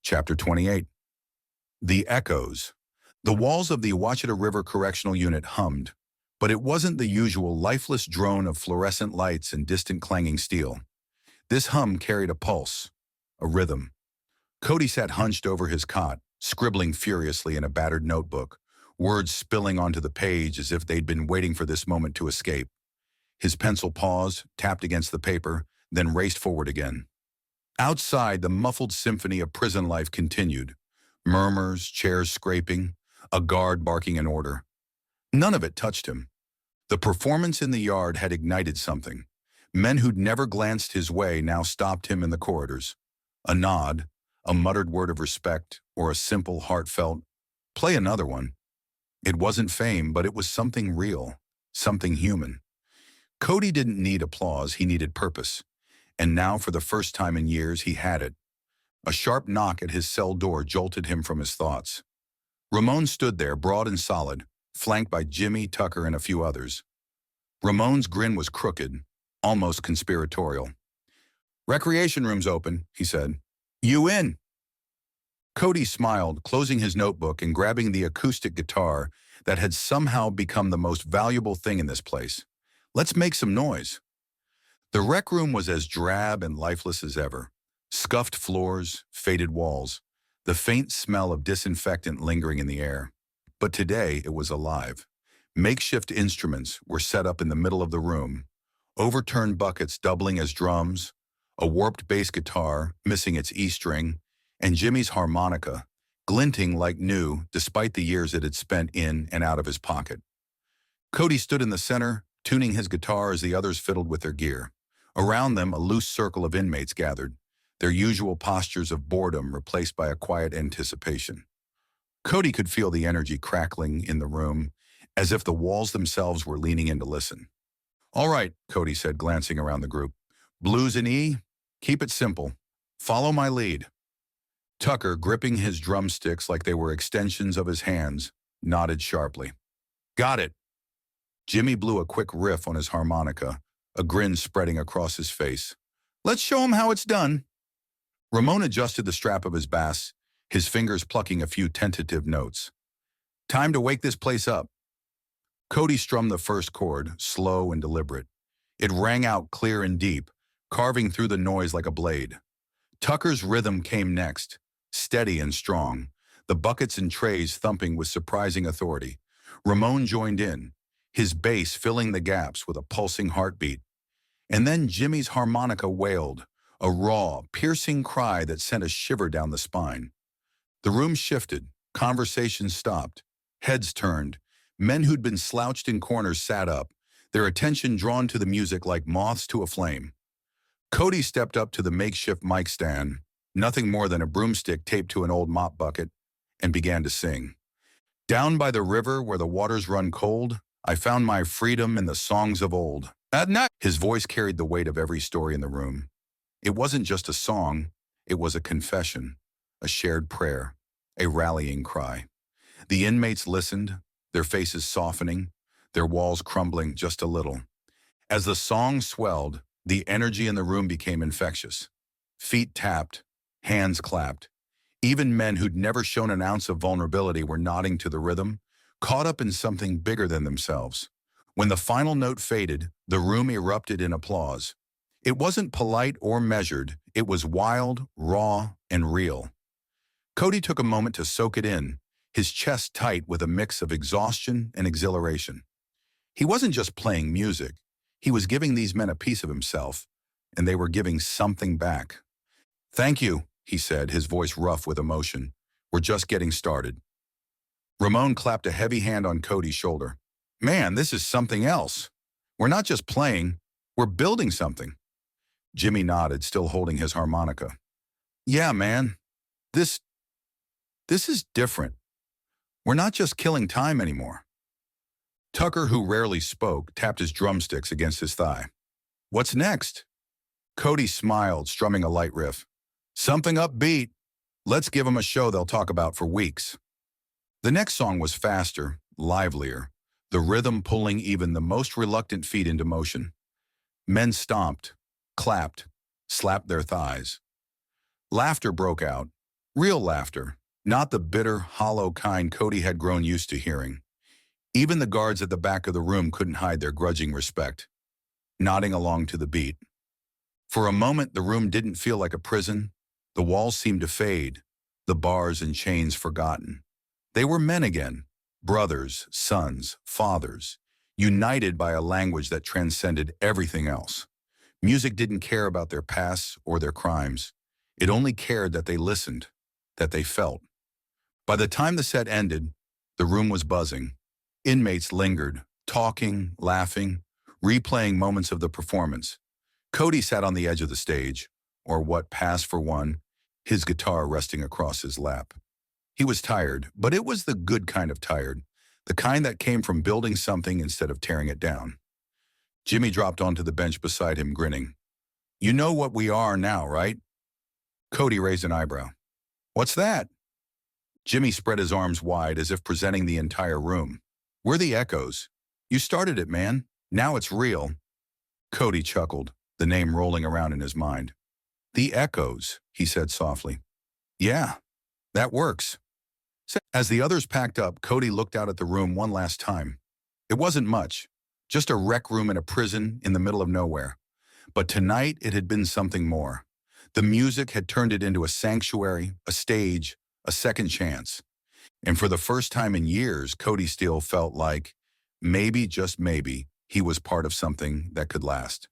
Chapter 28. The Echoes. The walls of the Ouachita River Correctional Unit hummed, but it wasn't the usual lifeless drone of fluorescent lights and distant clanging steel. This hum carried a pulse, a rhythm. Cody sat hunched over his cot, scribbling furiously in a battered notebook, words spilling onto the page as if they'd been waiting for this moment to escape. His pencil paused, tapped against the paper, then raced forward again. Outside, the muffled symphony of prison life continued. Murmurs, chairs scraping, a guard barking an order. None of it touched him. The performance in the yard had ignited something. Men who'd never glanced his way now stopped him in the corridors. A nod, a muttered word of respect, or a simple, heartfelt, "Play another one." It wasn't fame, but it was something real, something human. Cody didn't need applause, he needed purpose. And now, for the first time in years, he had it. A sharp knock at his cell door jolted him from his thoughts. Ramon stood there, broad and solid, flanked by Jimmy, Tucker, and a few others. Ramon's grin was crooked, almost conspiratorial. "Recreation room's open," he said. "You in?" Cody smiled, closing his notebook and grabbing the acoustic guitar that had somehow become the most valuable thing in this place. "Let's make some noise." The rec room was as drab and lifeless as ever. Scuffed floors, faded walls, the faint smell of disinfectant lingering in the air. But today it was alive. Makeshift instruments were set up in the middle of the room, overturned buckets doubling as drums, a warped bass guitar missing its E string, and Jimmy's harmonica, glinting like new despite the years it had spent in and out of his pocket. Cody stood in the center, tuning his guitar as the others fiddled with their gear. Around them, a loose circle of inmates gathered, their usual postures of boredom replaced by a quiet anticipation. Cody could feel the energy crackling in the room, as if the walls themselves were leaning in to listen. "All right," Cody said, glancing around the group. "Blues in E? Keep it simple. Follow my lead." Tucker, gripping his drumsticks like they were extensions of his hands, nodded sharply. "Got it." Jimmy blew a quick riff on his harmonica, a grin spreading across his face. "Let's show him how it's done." Ramon adjusted the strap of his bass, his fingers plucking a few tentative notes. "Time to wake this place up." Cody strummed the first chord, slow and deliberate. It rang out clear and deep, carving through the noise like a blade. Tucker's rhythm came next, steady and strong, the buckets and trays thumping with surprising authority. Ramon joined in, his bass filling the gaps with a pulsing heartbeat. And then Jimmy's harmonica wailed, a raw, piercing cry that sent a shiver down the spine. The room shifted, conversations stopped, heads turned. Men who'd been slouched in corners sat up, their attention drawn to the music like moths to a flame. Cody stepped up to the makeshift mic stand, nothing more than a broomstick taped to an old mop bucket, and began to sing. "Down by the river where the waters run cold, I found my freedom in the songs of old." At night, his voice carried the weight of every story in the room. It wasn't just a song, it was a confession, a shared prayer, a rallying cry. The inmates listened, their faces softening, their walls crumbling just a little. As the song swelled, the energy in the room became infectious. Feet tapped, hands clapped. Even men who'd never shown an ounce of vulnerability were nodding to the rhythm, caught up in something bigger than themselves. When the final note faded, the room erupted in applause. It wasn't polite or measured, it was wild, raw, and real. Cody took a moment to soak it in, his chest tight with a mix of exhaustion and exhilaration. He wasn't just playing music, he was giving these men a piece of himself, and they were giving something back. "Thank you," he said, his voice rough with emotion. "We're just getting started." Ramon clapped a heavy hand on Cody's shoulder. "Man, this is something else. We're not just playing, we're building something." Jimmy nodded, still holding his harmonica. "Yeah, man, this is different. We're not just killing time anymore." Tucker, who rarely spoke, tapped his drumsticks against his thigh. "What's next?" Cody smiled, strumming a light riff. "Something upbeat. Let's give them a show they'll talk about for weeks." The next song was faster, livelier, the rhythm pulling even the most reluctant feet into motion. Men stomped, clapped, slapped their thighs. Laughter broke out, Real laughter, not the bitter, hollow kind Cody had grown used to hearing. Even the guards at the back of the room couldn't hide their grudging respect, nodding along to the beat. For a moment, the room didn't feel like a prison. The walls seemed to fade, the bars and chains forgotten. They were men again, brothers, sons, fathers, united by a language that transcended everything else. Music didn't care about their pasts or their crimes. It only cared that they listened, that they felt. By the time the set ended, the room was buzzing. Inmates lingered, talking, laughing, replaying moments of the performance. Cody sat on the edge of the stage, or what passed for one, his guitar resting across his lap. He was tired, but it was the good kind of tired, the kind that came from building something instead of tearing it down. Jimmy dropped onto the bench beside him, grinning. "You know what we are now, right?" Cody raised an eyebrow. "What's that?" Jimmy spread his arms wide as if presenting the entire room. "We're the Echoes. You started it, man. Now it's real." Cody chuckled, the name rolling around in his mind. "The Echoes," he said softly. "Yeah, that works." As the others packed up, Cody looked out at the room one last time. It wasn't much, just a rec room in a prison in the middle of nowhere. But tonight it had been something more. The music had turned it into a sanctuary, a stage, a second chance. And for the first time in years, Cody Steele felt like, maybe, just maybe, he was part of something that could last.